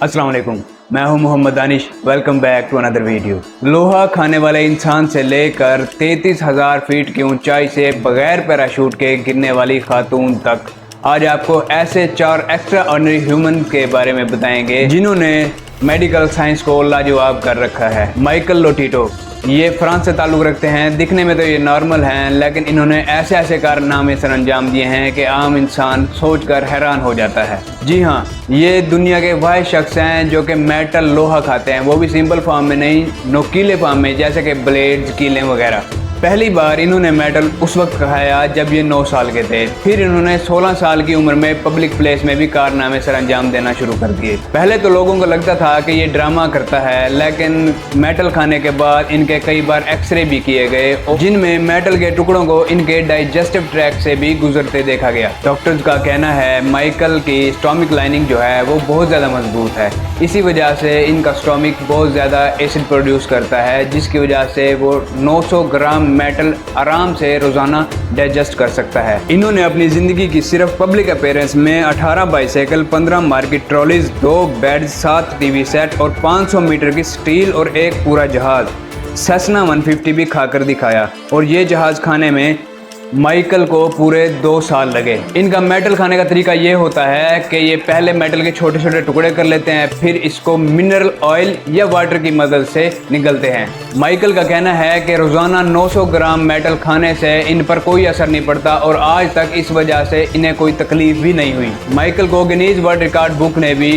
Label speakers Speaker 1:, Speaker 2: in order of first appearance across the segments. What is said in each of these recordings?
Speaker 1: अस्सलाम वालेकुम, मैं हूं Mohammad Danish. Welcome back to another video. लोहा खाने वाले इंसान से लेकर 33,000 फीट की ऊंचाई से बगैर पैराशूट के गिरने वाली खातून तक, आज आपको ऐसे 4 एक्स्ट्रा ऑर्डिनरी ह्यूमन के बारे में बताएंगे जिन्होंने मेडिकल साइंस को लाजवाब कर रखा है। माइकल लोटिटो, ये फ्रांस से ताल्लुक़ रखते हैं। दिखने में तो ये नॉर्मल हैं, लेकिन इन्होंने ऐसे ऐसे कारनामे सर अंजाम दिए हैं कि आम इंसान सोचकर हैरान हो जाता है। जी हाँ, ये दुनिया के वाहिद शख्स हैं जो कि मेटल लोहा खाते हैं, वो भी सिंपल फॉर्म में नहीं, नुकीले फॉर्म में, जैसे कि ब्लेड्स, कीलें वगैरह। पहली बार इन्होंने मेटल उस वक्त खाया जब ये 9 साल के थे। फिर इन्होंने 16 साल की उम्र में पब्लिक प्लेस में भी कारनामे सर अंजाम देना शुरू कर दिए। पहले तो लोगों को लगता था कि ये ड्रामा करता है, लेकिन मेटल खाने के बाद इनके कई बार एक्सरे भी किए गए, जिनमें मेटल के टुकड़ों को इनके डाइजेस्टिव ट्रैक्ट से भी गुजरते देखा गया। डॉक्टर्स का कहना है माइकल की स्टोमिक लाइनिंग जो है वो बहुत ज़्यादा मजबूत है, इसी वजह से इनका स्टोमिक बहुत ज़्यादा एसिड प्रोड्यूस करता है, जिसकी वजह से वो 900 ग्राम मेटल आराम से रोजाना डाइजेस्ट कर सकता है। इन्होंने अपनी जिंदगी की सिर्फ पब्लिक अपीयरेंस में 18 bicycle, 15 market trolleys, 2 bed, 7 TV set और 500 मीटर की स्टील और एक पूरा जहाज सेस्ना 150 भी खाकर दिखाया। और ये जहाज खाने में माइकल को पूरे 2 साल लगे। इनका मेटल खाने का तरीका ये होता है कि ये पहले मेटल के छोटे छोटे टुकड़े कर लेते हैं, फिर इसको मिनरल ऑयल या वाटर की मदद से निगलते हैं। माइकल का कहना है कि रोजाना 900 ग्राम मेटल खाने से इन पर कोई असर नहीं पड़ता और आज तक इस वजह से इन्हें कोई तकलीफ भी नहीं हुई। माइकल को गिनीज वर्ल्ड रिकॉर्ड बुक ने भी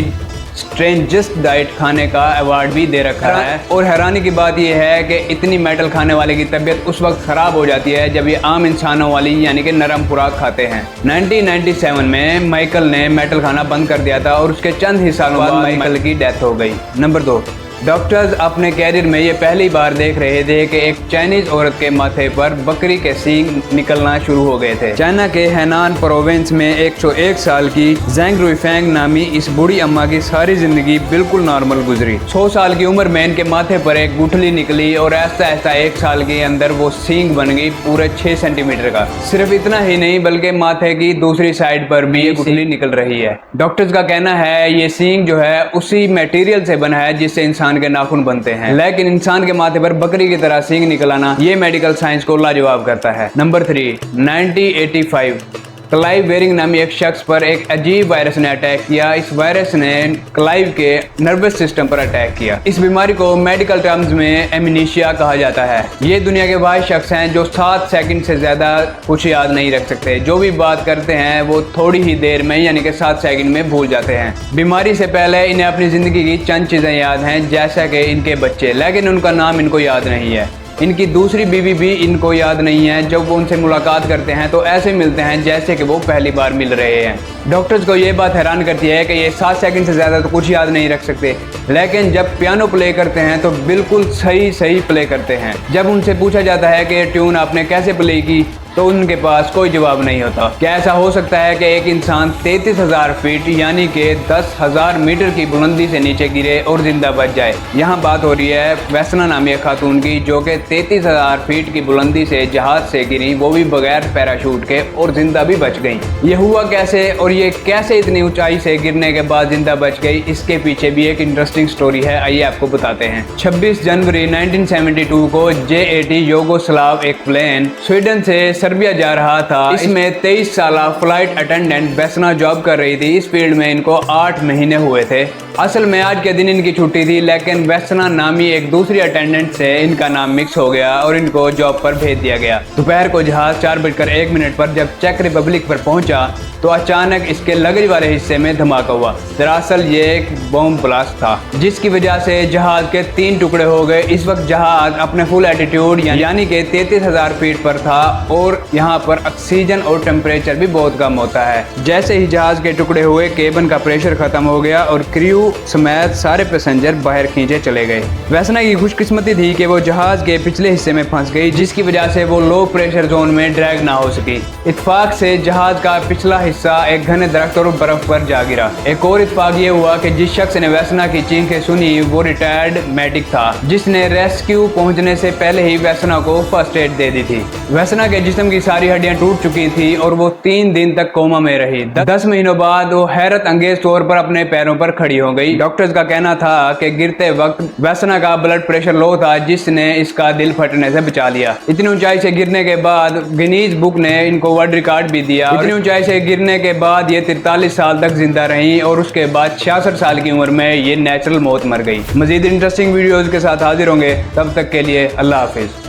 Speaker 1: स्ट्रेंजेस्ट डाइट खाने का अवार्ड भी दे रखा है। और हैरानी की बात यह है कि इतनी मेटल खाने वाले की तबीयत उस वक्त खराब हो जाती है जब ये आम इंसानों वाली यानी कि नरम खुराक खाते हैं। 1997 में माइकल ने मेटल खाना बंद कर दिया था और उसके चंद ही सालों बाद माइकल की डेथ हो गई। नंबर 2, डॉक्टर्स अपने कैरियर में ये पहली बार देख रहे थे कि एक चाइनीज औरत के माथे पर बकरी के सींग निकलना शुरू हो गए थे। चाइना के हैनान प्रोविंस में 101 साल की ज़ेंग रुईफेंग नामी इस बूढ़ी अम्मा की सारी जिंदगी बिल्कुल नॉर्मल गुजरी। 100 साल की उम्र में इनके माथे पर एक गुठली निकली और ऐसा ऐसा 1 साल के अंदर वो सींग बन गई पूरे 6 सेंटीमीटर का। सिर्फ इतना ही नहीं बल्कि माथे की दूसरी साइड पर भी ये गुठली निकल रही है। डॉक्टर्स का कहना है ये सींग जो है उसी मटेरियल से बना है जिससे इंसान के नाखून बनते हैं, लेकिन इंसान के माथे पर बकरी की तरह सींग निकलाना ये मेडिकल साइंस को लाजवाब करता है। नंबर 3, 1985 क्लाइव बेरिंग नामी एक शख्स पर एक अजीब वायरस ने अटैक किया। इस वायरस ने क्लाइव के नर्वस सिस्टम पर अटैक किया। इस बीमारी को मेडिकल टर्म्स में एमनीशिया कहा जाता है। ये दुनिया के वाहिद शख्स हैं जो 7 सेकंड से ज्यादा कुछ याद नहीं रख सकते। जो भी बात करते हैं वो थोड़ी ही देर में यानी कि 7 सेकंड में भूल जाते हैं। बीमारी से पहले इन्हें अपनी जिंदगी की चंद चीजें याद हैं, जैसा कि इनके बच्चे, लेकिन उनका नाम इनको याद नहीं है। इनकी दूसरी बीवी भी इनको याद नहीं है। जब वो उनसे मुलाकात करते हैं तो ऐसे मिलते हैं जैसे कि वो पहली बार मिल रहे हैं। डॉक्टर्स को ये बात हैरान करती है कि ये 7 सेकंड से ज़्यादा तो कुछ याद नहीं रख सकते, लेकिन जब पियानो प्ले करते हैं तो बिल्कुल सही प्ले करते हैं। जब उनसे पूछा जाता है कि ये ट्यून आपने कैसे प्ले की तो उनके पास कोई जवाब नहीं होता। क्या ऐसा हो सकता है कि एक इंसान 33,000 फीट यानी कि 10,000 मीटर की बुलंदी से नीचे गिरे और जिंदा बच जाए? यहाँ बात हो रही है वैसना नामी एक खातून की जो कि 33,000 फीट की बुलंदी से जहाज से गिरी, वो भी बगैर पैराशूट के, और जिंदा भी बच गई। ये हुआ कैसे और ये कैसे इतनी ऊंचाई से गिरने के बाद जिंदा बच गई, इसके पीछे भी एक इंटरेस्टिंग स्टोरी है। आइए आपको बताते हैं। 26 जनवरी 1972 को J-80 योगोस्लाव एक प्लेन स्वीडन से सर्बिया जा रहा था। इसमें 23 साल फ्लाइट अटेंडेंट वेसना जॉब कर रही थी। इस फील्ड में इनको 8 महीने हुए थे। असल में आज के दिन इनकी छुट्टी थी, लेकिन वेसना नामी एक दूसरी अटेंडेंट से इनका नाम मिक्स हो गया और इनको जॉब पर भेज दिया गया। दोपहर को जहाज 4:01 पर जब चेक रिपब्लिक पर पहुंचा तो अचानक इसके लगेज वाले हिस्से में धमाका हुआ। दरअसल ये एक बॉम्ब ब्लास्ट था जिसकी वजह से जहाज के 3 टुकड़े हो गए। इस वक्त जहाज अपने फुल एटीट्यूड यानी कि 33,000 फीट पर था और यहाँ पर ऑक्सीजन और टेम्परेचर भी बहुत कम होता है। जैसे ही जहाज के टुकड़े हुए केबिन का प्रेशर खत्म हो गया और क्रू समेत सारे पैसेंजर बाहर खींचे चले गए। वेसना की खुशकिस्मती थी कि वो जहाज के पिछले हिस्से में फंस गई, जिसकी वजह से वो लो प्रेशर जोन में ड्रैग ना हो सकी। इत्तेफाक से जहाज का पिछला हिस्सा एक घने दरख्त और बर्फ पर जा गिरा। एक और इत्तेफाक ये हुआ कि जिस शख्स ने वेसना की चीखें सुनी वो रिटायर्ड मेडिक था, जिसने रेस्क्यू पहुंचने से पहले ही वेसना को फर्स्ट एड दे दी थी। वेसना के जिस्म की सारी हड्डियां टूट चुकी थी और वो 3 दिन तक कोमा में रही। 10 महीनों बाद वो हैरत अंगेज तौर पर अपने पैरों पर खड़ी हो गई। डॉक्टर्स का कहना था कि गिरते वक्त वैसना का ब्लड प्रेशर लो था, जिसने इसका दिल फटने से बचा लिया। इतनी ऊंचाई से गिरने के बाद गिनीज बुक ने इनको वर्ल्ड रिकॉर्ड भी दिया। इतनी ऊंचाई से गिरने के बाद ये 43 साल तक जिंदा रही और उसके बाद 66 साल की उम्र में ये नेचुरल मौत मर गई। मजीद इंटरेस्टिंग वीडियोज के साथ हाजिर होंगे, तब तक के लिए अल्लाह हाफिज।